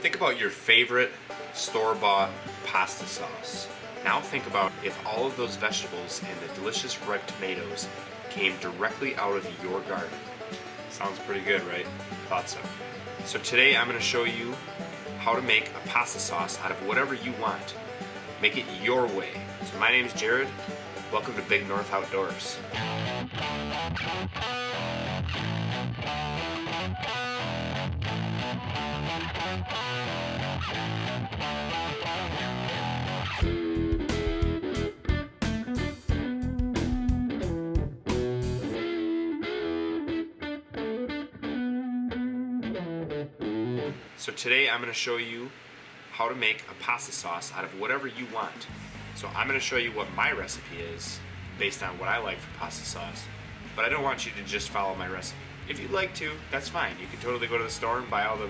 Think about your favorite store-bought pasta sauce. Now think about if all of those vegetables and the delicious ripe tomatoes came directly out of your garden. Sounds pretty good, right? Thought so. So today I'm going to show you how to make a pasta sauce out of whatever you want. Make it your way. So my name is Jared. Welcome to Big North Outdoors. So today I'm going to show you how to make a pasta sauce out of whatever you want. So I'm going to show you what my recipe is based on what I like for pasta sauce, but I don't want you to just follow my recipe. If you'd like to, that's fine. You can totally go to the store and buy all the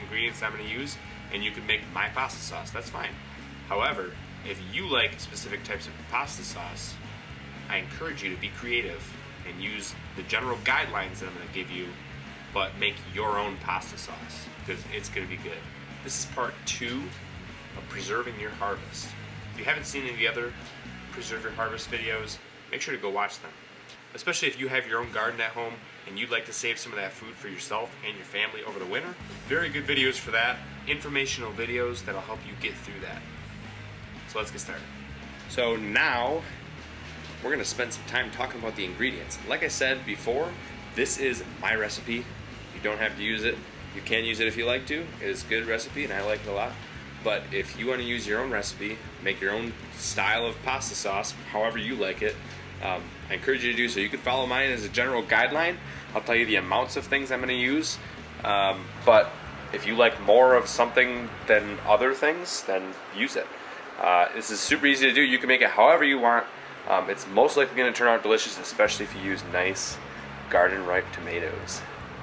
ingredients I'm going to use, and you can make my pasta sauce. That's fine. However, if you like specific types of pasta sauce, I encourage you to be creative and use the general guidelines that I'm going to give you, but make your own pasta sauce, because it's going to be good. This is part 2 of preserving your harvest. If you haven't seen any of the other preserve your harvest videos, make sure to go watch them. Especially if you have your own garden at home and you'd like to save some of that food for yourself and your family over the winter. Very good videos for that. Informational videos that'll help you get through that. So let's get started. So now we're going to spend some time talking about the ingredients. Like I said before, this is my recipe. You don't have to use it. You can use it if you like to. It is a good recipe and I like it a lot. But if you want to use your own recipe, make your own style of pasta sauce, however you like it, I encourage you to do so. You can follow mine as a general guideline. I'll tell you the amounts of things I'm going to use. But if you like more of something than other things, then use it. This is super easy to do. You can make it however you want. It's most likely going to turn out delicious, especially if you use nice garden ripe tomatoes.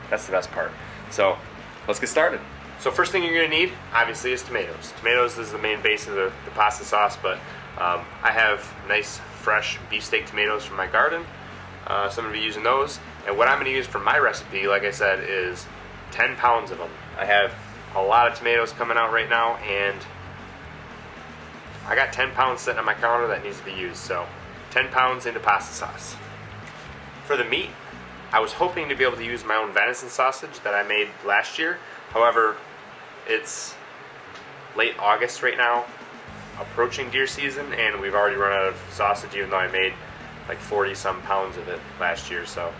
That's the best part. So let's get started. So first thing you're going to need, obviously, is tomatoes. Tomatoes is the main base of the pasta sauce, but I have nice, fresh beefsteak tomatoes from my garden, so I'm going to be using those. And what I'm going to use for my recipe, like I said, is 10 pounds of them. I have a lot of tomatoes coming out right now, and I got 10 pounds sitting on my counter that needs to be used, so 10 pounds into pasta sauce. For the meat, I was hoping to be able to use my own venison sausage that I made last year. However, it's late August right now, approaching deer season, and we've already run out of sausage, even though I made like 40 some pounds of it last year. So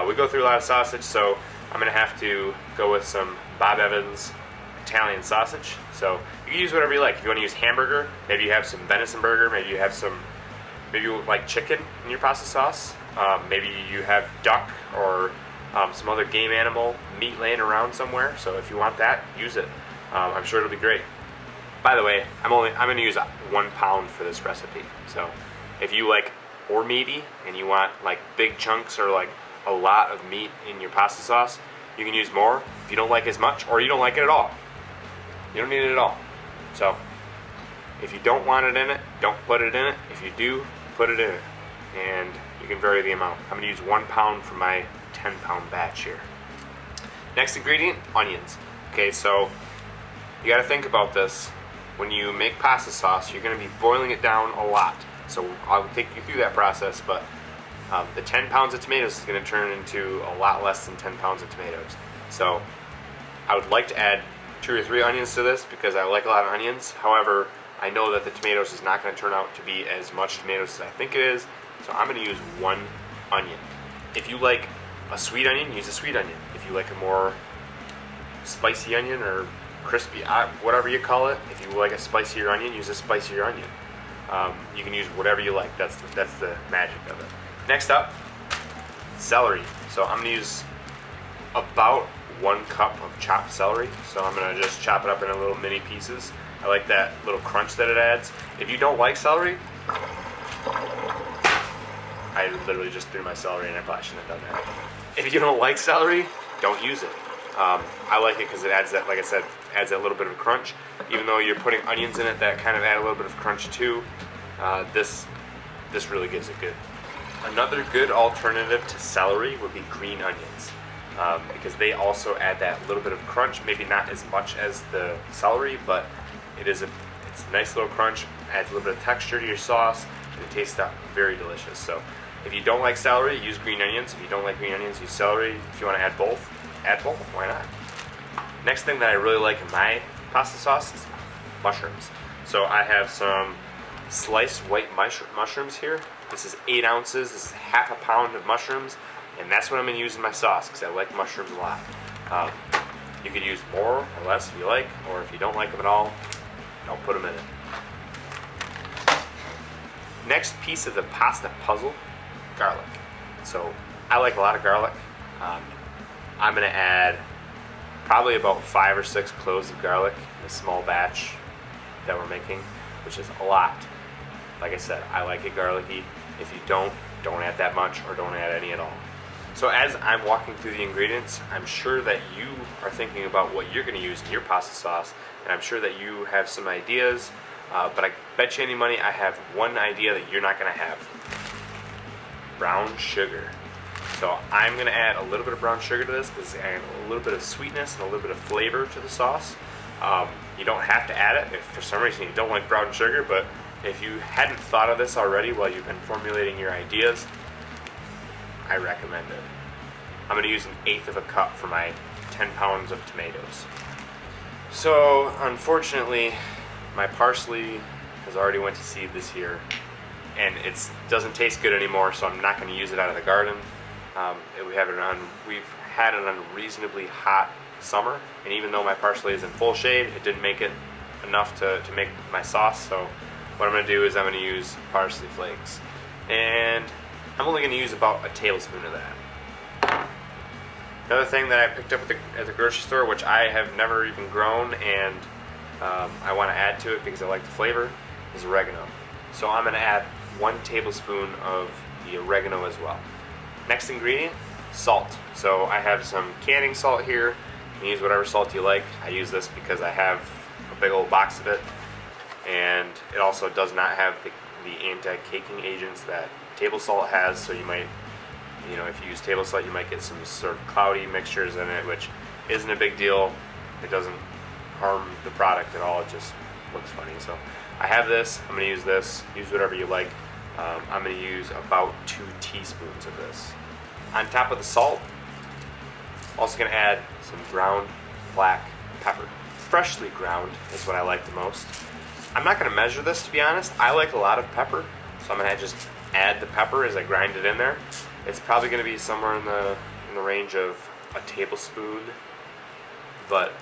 we go through a lot of sausage, so I'm going to have to go with some Bob Evans Italian sausage. So you can use whatever you like. If you want to use hamburger, maybe you have some venison burger, maybe you have some, maybe you like chicken in your pasta sauce. Maybe you have duck or some other game animal meat laying around somewhere. So if you want that, use it. I'm sure it'll be great. By the way, I'm going to use 1 pound for this recipe. So if you like more meaty and you want like big chunks or like a lot of meat in your pasta sauce, you can use more. If you don't like as much, or you don't like it at all, you don't need it at all. So if you don't want it in it, don't put it in it. If you do, put it in it. And you can vary the amount. I'm going to use 1 pound for my 10-pound batch here. Next ingredient, onions. Okay, so you got to think about this. When you make pasta sauce, you're going to be boiling it down a lot. So I'll take you through that process, but the 10 pounds of tomatoes is going to turn into a lot less than 10 pounds of tomatoes. So I would like to add 2 or 3 onions to this because I like a lot of onions. However, I know that the tomatoes is not going to turn out to be as much tomatoes as I think it is. So I'm going to use 1 onion. If you like a sweet onion, use a sweet onion. If you like a more spicy onion or crispy, whatever you call it, if you like a spicier onion, use a spicier onion. You can use whatever you like. That's the magic of it. Next up, celery. So I'm going to use about 1 cup of chopped celery. So I'm going to just chop it up into little mini pieces. I like that little crunch that it adds. If you don't like celery, I literally just threw my celery and I probably shouldn't have done that. If you don't like celery, don't use it. I like it because it adds that, like I said, adds that little bit of crunch. Even though you're putting onions in it that kind of add a little bit of crunch too, this really gives it good. Another good alternative to celery would be green onions. because they also add that little bit of crunch. Maybe not as much as the celery, but it's a nice little crunch. Adds a little bit of texture to your sauce, and it tastes very delicious. So if you don't like celery, use green onions. If you don't like green onions, use celery. If you want to add both, why not? Next thing that I really like in my pasta sauce is mushrooms. So I have some sliced white mushrooms here. This is 8 ounces. This is half a pound of mushrooms, and that's what I'm going to use in my sauce because I like mushrooms a lot. You could use more or less if you like, or if you don't like them at all, don't put them in it. Next piece of the pasta puzzle, garlic. So I like a lot of garlic. I'm going to add probably about 5 or 6 cloves of garlic in a small batch that we're making, which is a lot. Like I said, I like it garlicky. If you don't add that much or don't add any at all. So as I'm walking through the ingredients, I'm sure that you are thinking about what you're going to use in your pasta sauce, and I'm sure that you have some ideas, but I bet you any money I have one idea that you're not going to have. Brown sugar. So I'm going to add a little bit of brown sugar to this because it's adding a little bit of sweetness and a little bit of flavor to the sauce. You don't have to add it if for some reason you don't like brown sugar, but if you hadn't thought of this already while you've been formulating your ideas, I recommend it. I'm going to use 1/8 of a cup for my 10 pounds of tomatoes. So unfortunately, my parsley has already went to seed this year, and it doesn't taste good anymore, so I'm not going to use it out of the garden. We've had an unreasonably hot summer, and even though my parsley is in full shade, it didn't make it enough to make my sauce. So what I'm going to do is I'm going to use parsley flakes, and I'm only going to use about a tablespoon of that. Another thing that I picked up at the grocery store, which I have never even grown, and I want to add to it because I like the flavor, is oregano. So I'm going to add 1 tablespoon of the oregano as well. Next ingredient, salt. So I have some canning salt here. You can use whatever salt you like. I use this because I have a big old box of it, and it also does not have the anti-caking agents that table salt has, so you might, if you use table salt, you might get some sort of cloudy mixtures in it, which isn't a big deal. It doesn't harm the product at all, it just looks funny. So I have this, I'm going to use this, use whatever you like. I'm going to use about 2 teaspoons of this. On top of the salt, also going to add some ground black pepper. Freshly ground is what I like the most. I'm not going to measure this, to be honest. I like a lot of pepper, so I'm going to just add the pepper as I grind it in there. It's probably going to be somewhere in the range of a tablespoon, but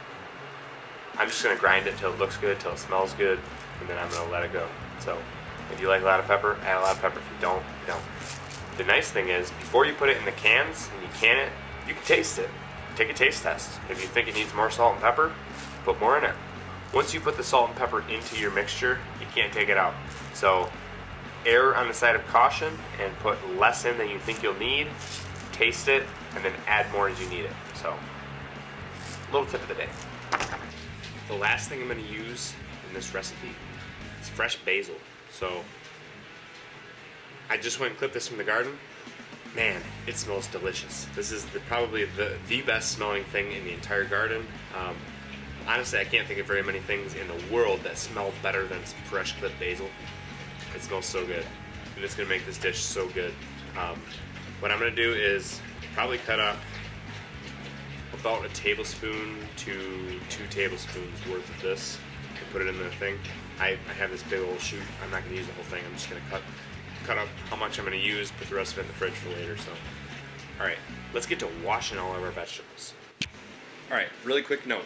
I'm just going to grind it till it looks good, till it smells good, and then I'm going to let it go. So if you like a lot of pepper, add a lot of pepper. If you don't, you don't. The nice thing is, before you put it in the cans and you can it, you can taste it. Take a taste test. If you think it needs more salt and pepper, put more in it. Once you put the salt and pepper into your mixture, you can't take it out. So err on the side of caution and put less in than you think you'll need, taste it, and then add more as you need it. So, little tip of the day. The last thing I'm going to use in this recipe is fresh basil. So I just went and clipped this from the garden. Man, it smells delicious. This is probably the best smelling thing in the entire garden. Honestly, I can't think of very many things in the world that smell better than fresh clipped basil. It smells so good, and it's going to make this dish so good. What I'm going to do is probably cut up about a tablespoon to 2 tablespoons worth of this and put it in the thing. I have this big old shoot. I'm not going to use the whole thing. I'm just going to cut up how much I'm going to use, put the rest of it in the fridge for later. So, all right, let's get to washing all of our vegetables. All right, really quick note.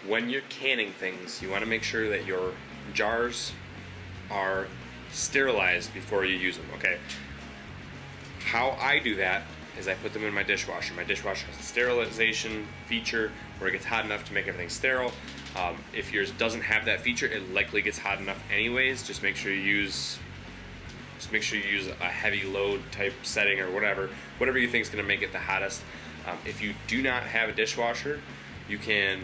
When you're canning things, you want to make sure that your jars are sterilized before you use them, okay? How I do that is I put them in my dishwasher. My dishwasher has a sterilization feature where it gets hot enough to make everything sterile. If yours doesn't have that feature, it likely gets hot enough anyways. Just make sure you use a heavy load type setting or whatever you think is going to make it the hottest. If you do not have a dishwasher, you can,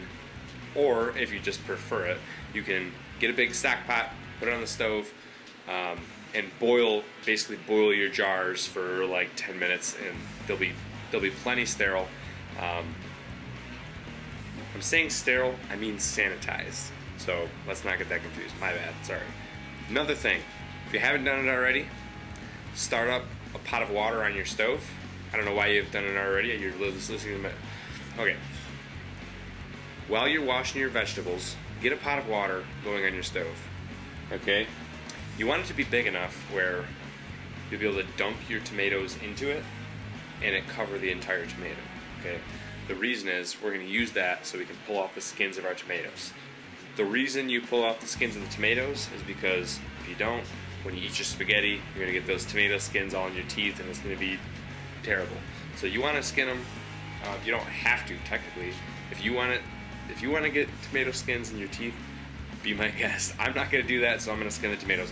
or if you just prefer it, you can get a big stock pot, put it on the stove, and basically boil your jars for like 10 minutes, and they'll be plenty sterile. I'm saying sterile, I mean sanitized. So let's not get that confused. My bad, sorry. Another thing, if you haven't done it already, start up a pot of water on your stove. I don't know why you've done it already. You're just listening to me. Okay. While you're washing your vegetables, get a pot of water going on your stove. Okay? You want it to be big enough where you'll be able to dunk your tomatoes into it and it cover the entire tomato. Okay? The reason is we're going to use that so we can pull off the skins of our tomatoes. The reason you pull off the skins of the tomatoes is because if you don't, when you eat your spaghetti, you're going to get those tomato skins all in your teeth and it's going to be terrible. So you want to skin them. You don't have to technically. If you want to get tomato skins in your teeth, be my guest. I'm not going to do that, so I'm going to skin the tomatoes.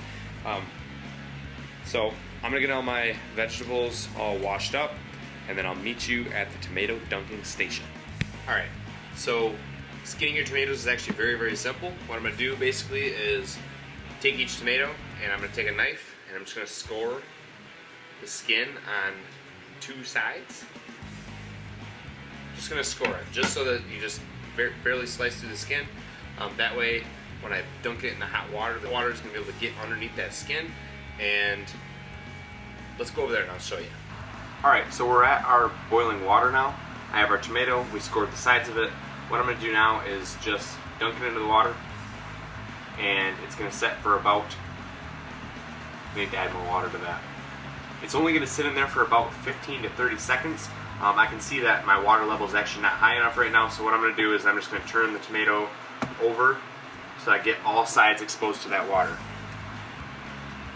So I'm going to get all my vegetables all washed up, and then I'll meet you at the tomato dunking station. Alright, so skinning your tomatoes is actually very, very simple. What I'm going to do basically is take each tomato, and I'm going to take a knife, and I'm just going to score the skin on two sides. Just going to score it, just so that you just barely slice through the skin. That way, when I dunk it in the hot water, the water is going to be able to get underneath that skin. And let's go over there and I'll show you. Alright, so we're at our boiling water now. I have our tomato, we scored the sides of it. What I'm going to do now is just dunk it into the water. And it's going to set for about, we need to add more water to that. It's only going to sit in there for about 15 to 30 seconds. I can see that my water level is actually not high enough right now, so what I'm going to do is I'm just going to turn the tomato over so I get all sides exposed to that water.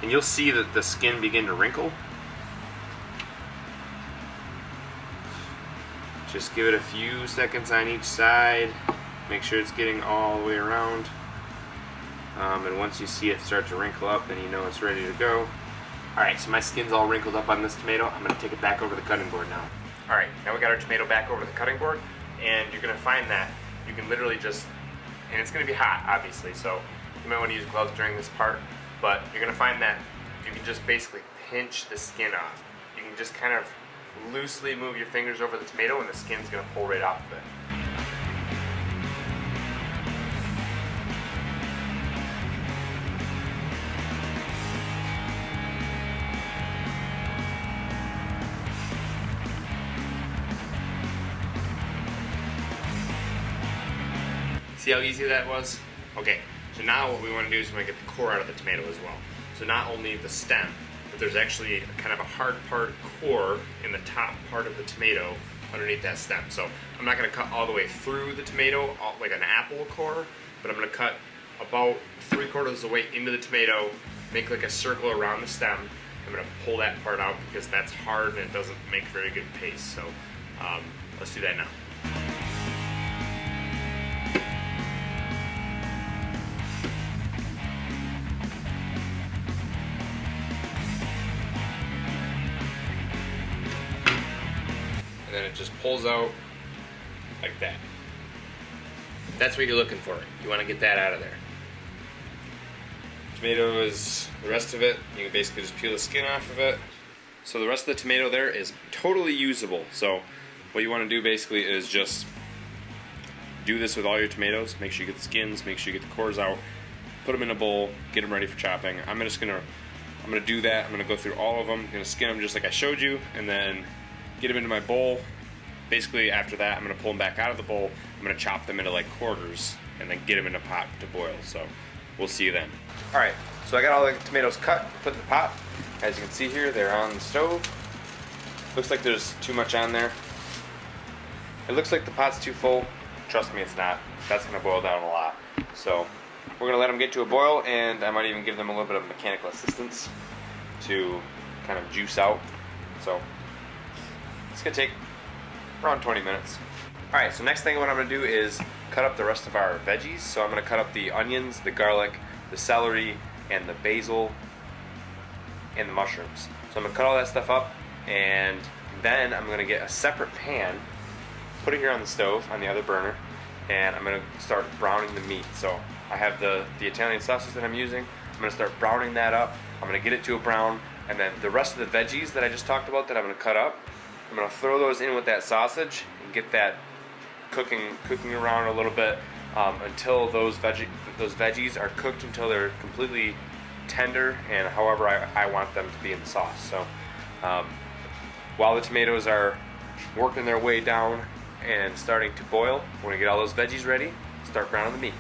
And you'll see that the skin begin to wrinkle. Just give it a few seconds on each side. Make sure it's getting all the way around. And once you see it start to wrinkle up, then you know it's ready to go. Alright, so my skin's all wrinkled up on this tomato. I'm going to take it back over the cutting board now. Alright, now we got our tomato back over the cutting board, and you're going to find that you can literally just, and it's going to be hot, obviously, so you might want to use gloves during this part, but you're going to find that you can just basically pinch the skin off. You can just kind of loosely move your fingers over the tomato, and the skin's going to pull right off of it. See how easy that was? Okay, so now what we want to do is we want to get the core out of the tomato as well. So not only the stem, but there's actually kind of a hard part core in the top part of the tomato underneath that stem. So I'm not going to cut all the way through the tomato like an apple core, but I'm going to cut about 3/4 of the way into the tomato, make like a circle around the stem. I'm going to pull that part out because that's hard and it doesn't make very good paste. So let's do that now. And then it just pulls out like that. That's what you're looking for. You want to get that out of there. Tomato is the rest of it. You can basically just peel the skin off of it. So the rest of the tomato there is totally usable. So what you want to do basically is just do this with all your tomatoes. Make sure you get the skins, make sure you get the cores out, put them in a bowl, get them ready for chopping. I'm gonna do that. I'm gonna go through all of them. I'm gonna skin them just like I showed you, and then get them into my bowl. Basically after that, I'm going to pull them back out of the bowl. I'm going to chop them into like quarters and then get them in a pot to boil. So we'll see you then. Alright, so I got all the tomatoes cut, put in the pot. As you can see here, they're on the stove. Looks like there's too much on there. It looks like the pot's too full. Trust me, it's not. That's going to boil down a lot. So we're going to let them get to a boil, and I might even give them a little bit of mechanical assistance to kind of juice out. So it's going to take around 20 minutes. Alright, so next thing what I'm going to do is cut up the rest of our veggies. So I'm going to cut up the onions, the garlic, the celery, and the basil, and the mushrooms. So I'm going to cut all that stuff up, and then I'm going to get a separate pan, put it here on the stove, on the other burner, and I'm going to start browning the meat. So I have the Italian sausage that I'm using. I'm going to start browning that up. I'm going to get it to a brown, and then the rest of the veggies that I just talked about that I'm going to cut up, I'm gonna throw those in with that sausage and get that cooking around a little bit until those veggies are cooked until they're completely tender and however I want them to be in the sauce. So while the tomatoes are working their way down and starting to boil, we're gonna get all those veggies ready, start browning the meat.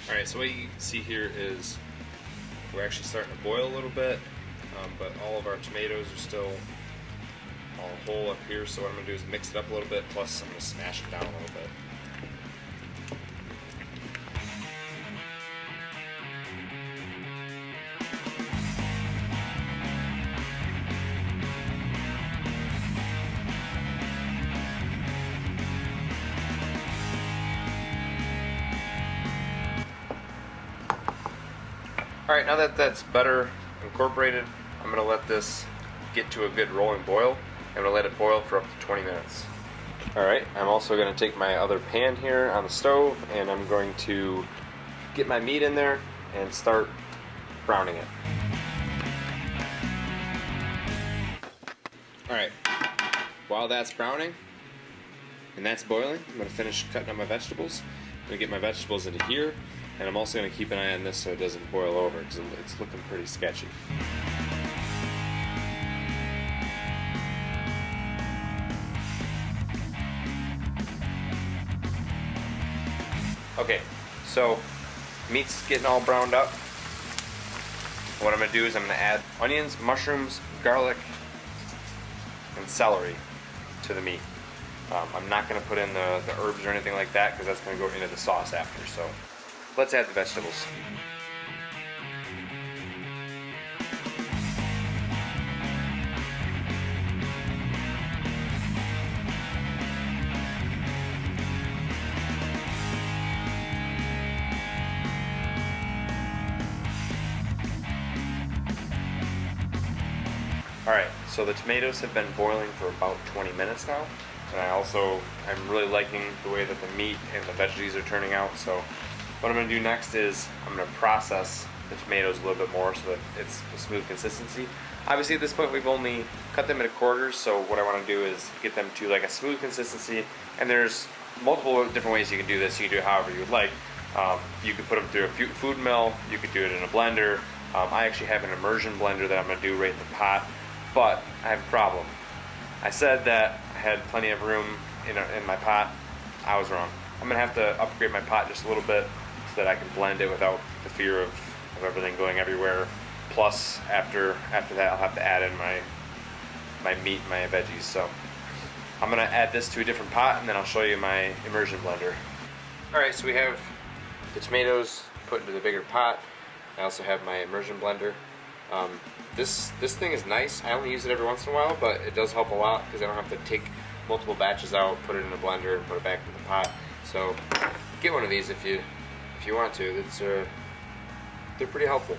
Alright, so what you see here is we're actually starting to boil a little bit, but all of our tomatoes are still all whole up here, so what I'm going to do is mix it up a little bit, plus I'm going to smash it down a little bit. Alright, now that that's better incorporated, I'm going to let this get to a good rolling boil. I'm going to let it boil for up to 20 minutes. Alright, I'm also going to take my other pan here on the stove and I'm going to get my meat in there and start browning it. Alright, while that's browning and that's boiling, I'm going to finish cutting up my vegetables. I'm going to get my vegetables into here. And I'm also going to keep an eye on this so it doesn't boil over because it's looking pretty sketchy. Okay, so meat's getting all browned up. What I'm going to do is I'm going to add onions, mushrooms, garlic, and celery to the meat. I'm not going to put in the herbs or anything like that because that's going to go into the sauce after. So let's add the vegetables. Alright, so the tomatoes have been boiling for about 20 minutes now. And I'm really liking the way that the meat and the veggies are turning out. So what I'm going to do next is I'm going to process the tomatoes a little bit more so that it's a smooth consistency. Obviously at this point we've only cut them into quarters, so what I want to do is get them to like a smooth consistency, and there's multiple different ways you can do this. You can do it however you would like. You could put them through a food mill, you could do it in a blender. I actually have an immersion blender that I'm going to do right in the pot, but I have a problem. I said that I had plenty of room in my pot. I was wrong. I'm going to have to upgrade my pot just a little bit so that I can blend it without the fear of everything going everywhere. Plus, after that, I'll have to add in my meat and my veggies. So I'm going to add this to a different pot, and then I'll show you my immersion blender. Alright, so we have the tomatoes put into the bigger pot. I also have my immersion blender. This thing is nice. I only use it every once in a while, but it does help a lot because I don't have to take multiple batches out, put it in a blender, and put it back in the pot. So get one of these if you want to. They're pretty helpful.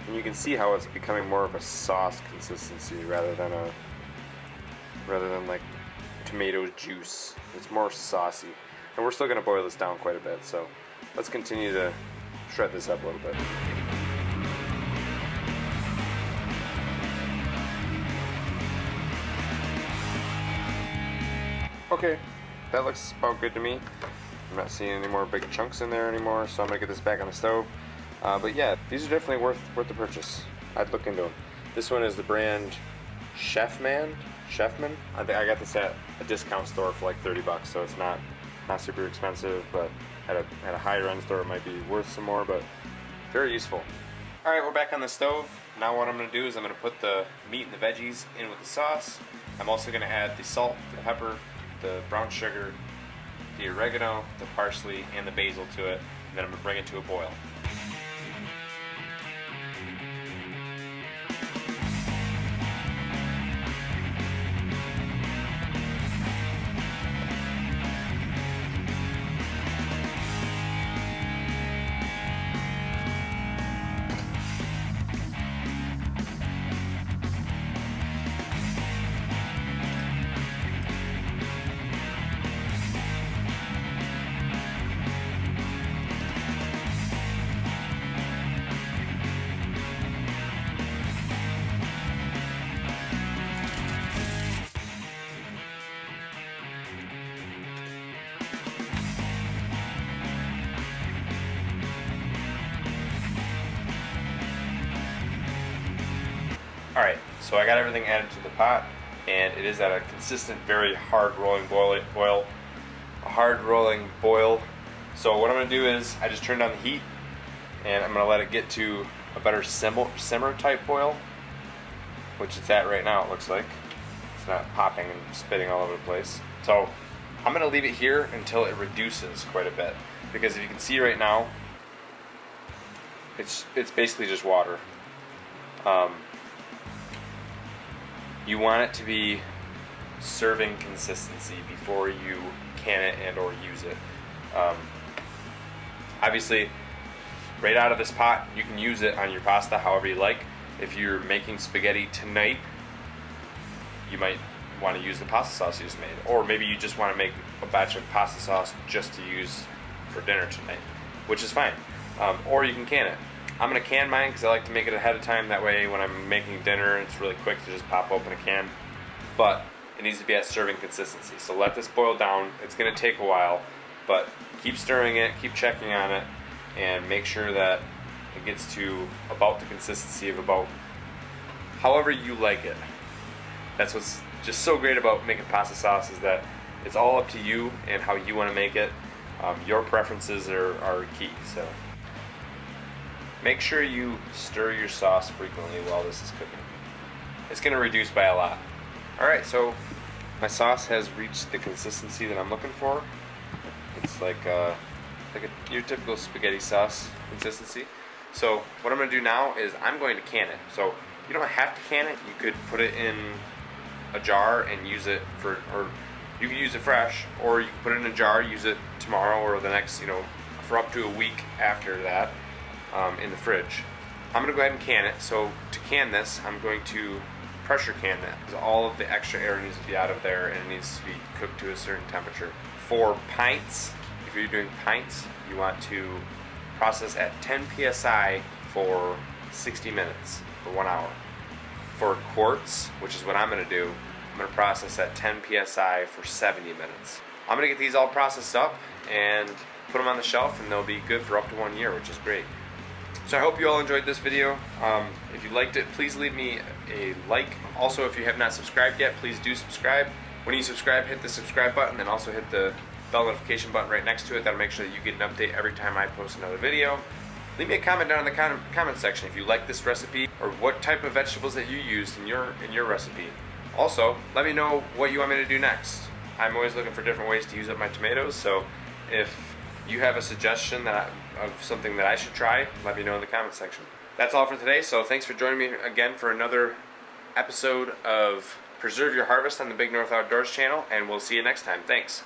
And you can see how it's becoming more of a sauce consistency rather than like tomato juice. It's more saucy. And we're still going to boil this down quite a bit, so let's continue to shred this up a little bit. Okay, that looks about good to me. I'm not seeing any more big chunks in there anymore, so I'm going to get this back on the stove. But yeah, these are definitely worth the purchase. I'd look into them. This one is the brand Chefman. I think I got this at a discount store for like $30, so it's not super expensive, but at a higher end store it might be worth some more, but very useful. Alright, we're back on the stove. Now what I'm going to do is I'm going to put the meat and the veggies in with the sauce. I'm also going to add the salt, the pepper, the brown sugar, the oregano, the parsley, and the basil to it, and then I'm going to bring it to a boil. Alright, so I got everything added to the pot, and it is at a consistent, very hard rolling boil. A hard rolling boil. So what I'm going to do is I just turn down the heat, and I'm going to let it get to a better simmer type boil, which it's at right now, it looks like. It's not popping and spitting all over the place. So I'm going to leave it here until it reduces quite a bit, because if you can see right now, it's basically just water. You want it to be serving consistency before you can it and or use it. Obviously, right out of this pot, you can use it on your pasta however you like. If you're making spaghetti tonight, you might want to use the pasta sauce you just made. Or maybe you just want to make a batch of pasta sauce just to use for dinner tonight, which is fine. Or you can can it. I'm going to can mine because I like to make it ahead of time. That way when I'm making dinner, it's really quick to just pop open a can. But it needs to be at serving consistency. So let this boil down. It's going to take a while, but keep stirring it, keep checking on it, and make sure that it gets to about the consistency of about however you like it. That's what's just so great about making pasta sauce, is that it's all up to you and how you want to make it. Your preferences are key. So make sure you stir your sauce frequently while this is cooking. It's going to reduce by a lot. Alright, so my sauce has reached the consistency that I'm looking for. It's like your typical spaghetti sauce consistency. So what I'm going to do now is I'm going to can it. So you don't have to can it. You could put it in a jar and use it or you can use it fresh, or you can put it in a jar, use it tomorrow or the next, for up to a week after that. In the fridge. I'm going to go ahead and can it. So to can this, I'm going to pressure can it, because all of the extra air needs to be out of there and it needs to be cooked to a certain temperature. For pints, if you're doing pints, you want to process at 10 psi for 60 minutes, for 1 hour. For quarts, which is what I'm going to do, I'm going to process at 10 psi for 70 minutes. I'm going to get these all processed up and put them on the shelf, and they'll be good for up to 1 year, which is great. So I hope you all enjoyed this video. If you liked it, please leave me a like. Also, if you have not subscribed yet, please do subscribe. When you subscribe, hit the subscribe button and also hit the bell notification button right next to it. That'll make sure that you get an update every time I post another video. Leave me a comment down in the comment section if you like this recipe, or what type of vegetables that you used in your recipe. Also, let me know what you want me to do next. I'm always looking for different ways to use up my tomatoes, so if you have a suggestion of something that I should try, let me know in the comment section. That's all for today, so thanks for joining me again for another episode of Preserve Your Harvest on the Big North Outdoors channel, and we'll see you next time. Thanks.